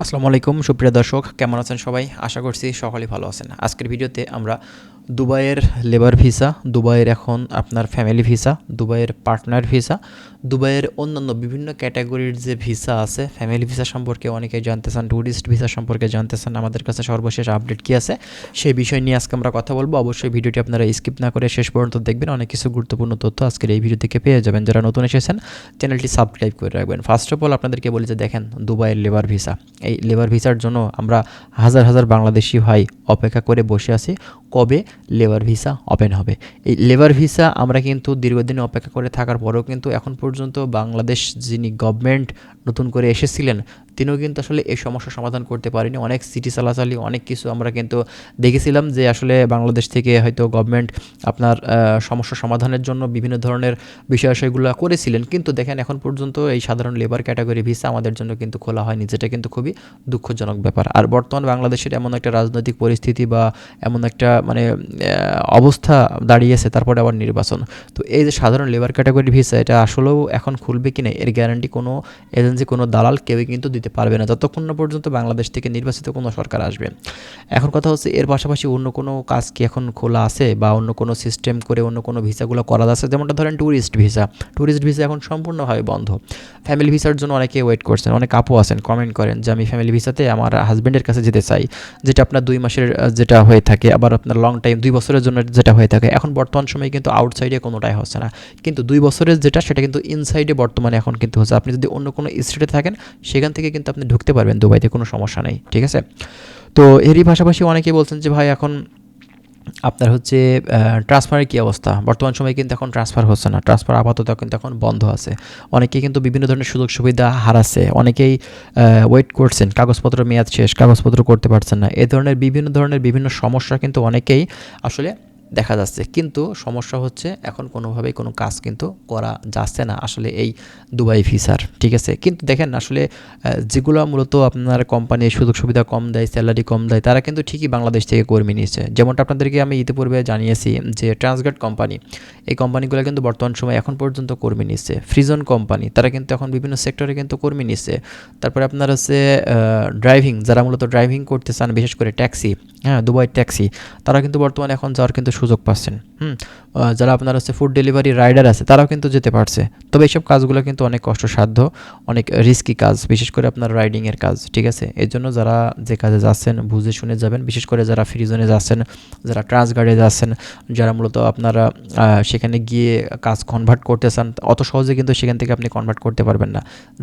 আসসালামু আলাইকুম সুপ্রিয় দর্শক, কেমন আছেন সবাই? আশা করছি সকলেই ভালো আছেন। আজকের ভিডিওতে আমরা দুবাইয়ের লেবার ভিসা, দুবাইয়ের এখন আপনার ফ্যামিলি ভিসা, দুবাইয়ের পার্টনার ভিসা, দুবাইয়ের অন্যান্য বিভিন্ন ক্যাটাগরির যে ভিসা আছে, ফ্যামিলি ভিসা সম্পর্কে অনেকেই জানতে চান, ট্যুরিস্ট ভিসা সম্পর্কে জানতে চান, আমাদের কাছে সর্বশেষ আপডেট কী আছে সেই বিষয় নিয়ে আজকে আমরা কথা বলবো। অবশ্যই ভিডিওটি আপনারা স্কিপ না করে শেষ পর্যন্ত দেখবেন, অনেক কিছু গুরুত্বপূর্ণ তথ্য আজকের এই ভিডিও থেকে পেয়ে যাবেন। যারা নতুন এসেছেন চ্যানেলটি সাবস্ক্রাইব করে রাখবেন। ফার্স্ট অফ অল আপনাদেরকে বলি যে দেখেন, দুবাইয়ের লেবার ভিসা, এই লেবার ভিসার জন্য আমরা হাজার হাজার বাংলাদেশি ভাই অপেক্ষা করে বসে আছি কবে লেবার ভিসা ওপেন হবে। এই লেবার ভিসা আমরা কিন্তু দীর্ঘদিন অপেক্ষা করে থাকার পরেও কিন্তু এখন পর্যন্ত বাংলাদেশ যিনি গভর্নমেন্ট নতুন করে এসেছিলেন তিনিও কিন্তু আসলে এই সমস্যার সমাধান করতে পারেনি। অনেক সিটি চালাচালি অনেক কিছু আমরা কিন্তু দেখেছিলাম যে আসলে বাংলাদেশ থেকে হয়তো গভর্নমেন্ট আপনার সমস্যা সমাধানের জন্য বিভিন্ন ধরনের বিষয়গুলো করেছিলেন, কিন্তু দেখেন এখন পর্যন্ত এই সাধারণ লেবার ক্যাটাগরি ভিসা আমাদের জন্য কিন্তু খোলা হয়নি, যেটা কিন্তু খুবই দুঃখজনক ব্যাপার। আর বর্তমান বাংলাদেশের এমন একটা রাজনৈতিক পরিস্থিতি বা এমন একটা অবস্থা দাঁড়িয়েছে, তারপরে আবার নির্বাচন, তো এই যে সাধারণ লেবার ক্যাটাগরি ভিসা এটা আসলেও এখন খুলবে কি না এর গ্যারান্টি কোনো এজেন্সি, কোনো দালাল কেউই কিন্তু দিতে পারবে না যতক্ষণ না পর্যন্ত বাংলাদেশ থেকে নির্বাচিত কোনো সরকার আসবে। এখন কথা হচ্ছে এর পাশাপাশি অন্য কোনো কাজ কি এখন খোলা আছে বা অন্য কোনো সিস্টেম করে অন্য কোনো ভিসাগুলো করা যাচ্ছে, যেমনটা ধরেন ট্যুরিস্ট ভিসা এখন সম্পূর্ণভাবে বন্ধ। ফ্যামিলি ভিসার জন্য অনেকে ওয়েট করছেন, অনেক আপু আছেন কমেন্ট করেন যে আমি ফ্যামিলি ভিসাতে আমার হাজব্যান্ডের কাছে যেতে চাই, যেটা আপনার 2 মাসের যেটা হয়ে থাকে, আবার আপনার লং টাইম 2 বছরের জন্য যেটা হয়ে থাকে। এখন বর্তমান সময়ে কিন্তু আউটসাইডে কোনোটাই হচ্ছে না, কিন্তু 2 বছরের যেটা সেটা কিন্তু ইনসাইডে বর্তমানে এখন কিন্তু হচ্ছে। আপনি যদি অন্য কোনো স্টেটে থাকেন সেখান থেকে কিন্তু আপনি ঢুকতে পারবেন দুবাইতে, কোনো সমস্যা নেই, ঠিক আছে। তো এরই পাশাপাশি অনেকেই বলছেন যে ভাই এখন আপনার হচ্ছে ট্রান্সফারের কী অবস্থা। বর্তমান সময়ে কিন্তু এখন ট্রান্সফার হচ্ছে না, ট্রান্সফার আপাতত কিন্তু এখন বন্ধ আছে। অনেকেই কিন্তু বিভিন্ন ধরনের সুযোগ সুবিধা হারাচ্ছে, অনেকেই ওয়েট করছেন, কাগজপত্র মেয়াদ শেষ, কাগজপত্র করতে পারছেন না, এ ধরনের বিভিন্ন সমস্যা কিন্তু অনেকেই আসলে দেখা যাচ্ছে। কিন্তু সমস্যা হচ্ছে এখন কোনোভাবেই কোনো কাজ কিন্তু করা যাচ্ছে না আসলে এই দুবাই ভিসার, ঠিক আছে। কিন্তু দেখেন আসলে যেগুলো মূলত আপনার কোম্পানি সুযোগ সুবিধা কম দেয়, স্যালারি কম দেয়, তারা কিন্তু ঠিকই বাংলাদেশ থেকে কর্মী নিচ্ছে। যেমনটা আপনাদেরকে আমি ইতিপূর্বে জানিয়েছি যে ট্রান্সগার্ড কোম্পানি, এই কোম্পানিগুলো কিন্তু বর্তমান সময়ে এখন পর্যন্ত কর্মী নিচ্ছে। ফ্রিজন কোম্পানি, তারা কিন্তু এখন বিভিন্ন সেক্টরে কিন্তু কর্মী নিচ্ছে। তারপরে আপনার হচ্ছে ড্রাইভিং, যারা মূলত ড্রাইভিং করতে চান, বিশেষ করে ট্যাক্সি, হ্যাঁ দুবাই ট্যাক্সি, তারা কিন্তু বর্তমানে এখন যাওয়ার কিন্তু সুযোগ পাচ্ছেন। যারা আপনার হচ্ছে ফুড ডেলিভারি রাইডার আছে তারাও কিন্তু যেতে পারছে। তবে এইসব কাজগুলো কিন্তু অনেক কষ্টসাধ্য, অনেক রিস্কি কাজ, বিশেষ করে আপনার রাইডিংয়ের কাজ, ঠিক আছে। এর জন্য যারা যে কাজে যাচ্ছেন বুঝে শুনে যাবেন, বিশেষ করে যারা ফ্রিজনে যাচ্ছেন, যারা ট্রান্সগার্ডে যাচ্ছেন, যারা মূলত আপনারা সেখানে গিয়ে কাজ কনভার্ট করতে চান, অত সহজে কিন্তু সেখান থেকে আপনি কনভার্ট করতে পারবেন না।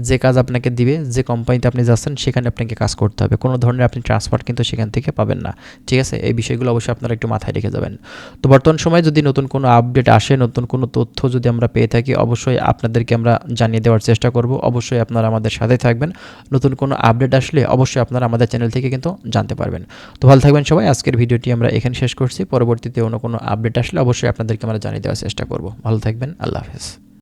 যে কাজ আপনাকে দিবে, যে কোম্পানিতে আপনি যাচ্ছেন সেখানে আপনাকে কাজ করতে হবে, কোনো ধরনের আপনি ট্রান্সফার কিন্তু সেখান থেকে পাবেন না, ঠিক আছে। এই বিষয়গুলো অবশ্যই আপনারা একটু মাথায় রেখে যাবেন। তো বর্তমান সময়ে যদি নতুন কোনো আপডেট আসে, নতুন কোনো তথ্য যদি আমরা পেয়ে থাকি, অবশ্যই আপনাদেরকে আমরা জানিয়ে দেওয়ার চেষ্টা করব। অবশ্যই আপনারা আমাদের সাথে থাকবেন, নতুন কোনো আপডেট আসলে অবশ্যই আপনারা আমাদের চ্যানেল থেকে কিন্তু জানতে পারবেন। তো ভালো থাকবেন সবাই, আজকের ভিডিওটি আমরা এখানে শেষ করছি। পরবর্তীতে অন্য কোনো আপডেট আসলে অবশ্যই আপনাদেরকে আমরা জানিয়ে দেওয়ার চেষ্টা করব। ভালো থাকবেন, আল্লাহ হাফেজ।